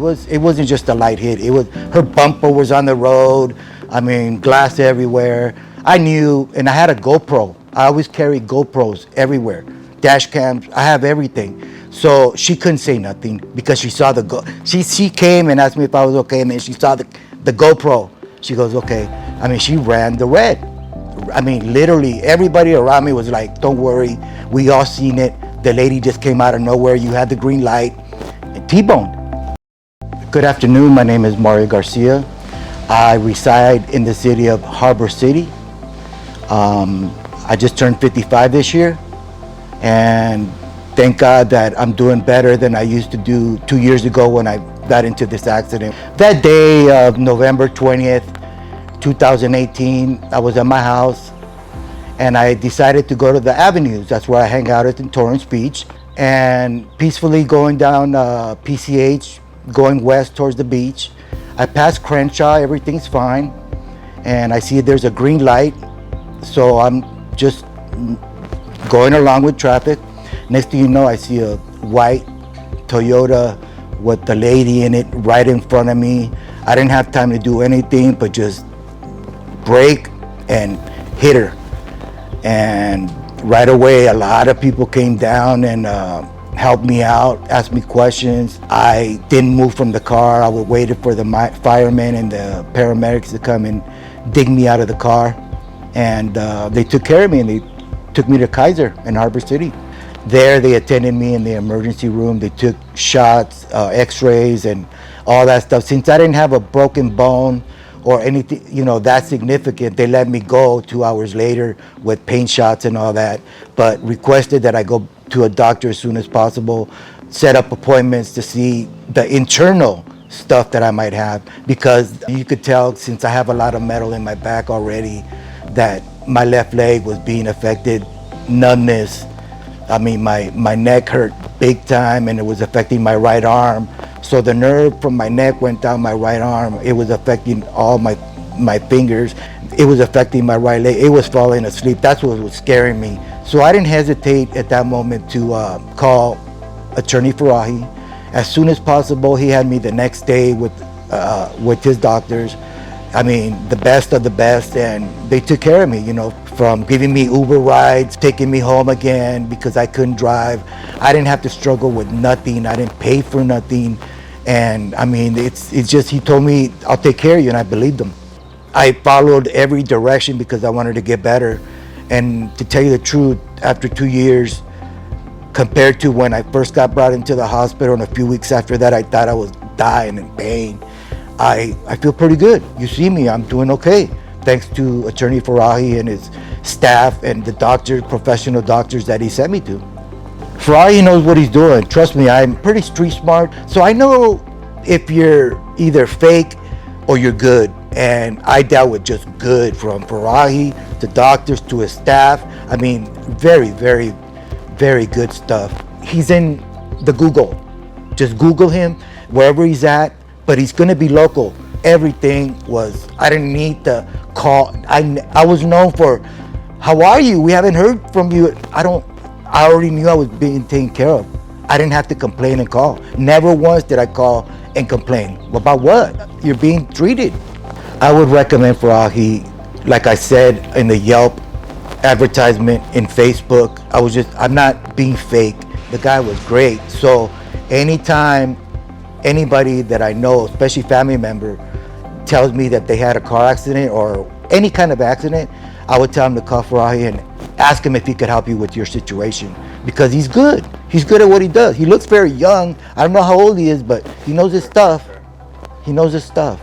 It wasn't just a light hit. It was, her bumper was on the road. I mean, glass everywhere. I knew, and I had a GoPro. I always carry GoPros everywhere. Dash cams, I have everything. So she couldn't say nothing because she saw she came and asked me if I was okay, and then she saw the GoPro. She goes, okay. I mean, she ran the red. I mean, literally everybody around me was like, don't worry, we all seen it. The lady just came out of nowhere. You had the green light. T-boned. Good afternoon, my name is Mario Garcia. I reside in the city of Harbor City. I just turned 55 this year, and thank God that I'm doing better than I used to do 2 years ago when I got into this accident. That day of November 20th, 2018, I was at my house and I decided to go to the avenues. That's where I hang out at in Torrance Beach, and peacefully going down PCH, going west towards the beach. I passed Crenshaw, everything's fine, and I see there's a green light, so I'm just going along with traffic. Next thing you know, I see a white Toyota with the lady in it right in front of me. I didn't have time to do anything but just brake and hit her. And right away, a lot of people came down and helped me out, asked me questions. I didn't move from the car. I waited for the firemen and the paramedics to come and dig me out of the car. And they took care of me, and they took me to Kaiser in Harbor City. There, they attended me in the emergency room. They took shots, x-rays, and all that stuff. Since I didn't have a broken bone or anything, that significant, they let me go 2 hours later with paint shots and all that, but requested that I go to a doctor as soon as possible, set up appointments to see the internal stuff that I might have, because you could tell, since I have a lot of metal in my back already, that my left leg was being affected, numbness. I mean, my neck hurt big time, and it was affecting my right arm. So the nerve from my neck went down my right arm. It was affecting all my fingers. It was affecting my right leg. It was falling asleep. That's what was scaring me. So I didn't hesitate at that moment to call Attorney Farahi. As soon as possible, he had me the next day with his doctors. I mean, the best of the best, and they took care of me, from giving me Uber rides, taking me home again because I couldn't drive. I didn't have to struggle with nothing. I didn't pay for nothing. And I mean, it's just, he told me, I'll take care of you, and I believed him. I followed every direction because I wanted to get better. And to tell you the truth, after 2 years, compared to when I first got brought into the hospital, and a few weeks after that, I thought I was dying in pain. I feel pretty good. You see me, I'm doing okay. Thanks to Attorney Farahi and his staff and the doctors, professional doctors that he sent me to. Farahi knows what he's doing. Trust me, I'm pretty street smart. So I know if you're either fake or you're good. And I dealt with just good, from Farahi to doctors to his staff. I mean, very, very, very good stuff. He's in the Google. Just Google him wherever he's at, but he's gonna be local. Everything was, I didn't need to call. I was known for, how are you? We haven't heard from you. I already knew I was being taken care of. I didn't have to complain and call. Never once did I call and complain. About what? You're being treated. I would recommend Farahi, like I said in the Yelp advertisement in Facebook. I'm not being fake. The guy was great. So anytime anybody that I know, especially family member, tells me that they had a car accident or any kind of accident, I would tell him to call Farahi and ask him if he could help you with your situation, because he's good. He's good at what he does. He looks very young. I don't know how old he is, but he knows his stuff. He knows his stuff.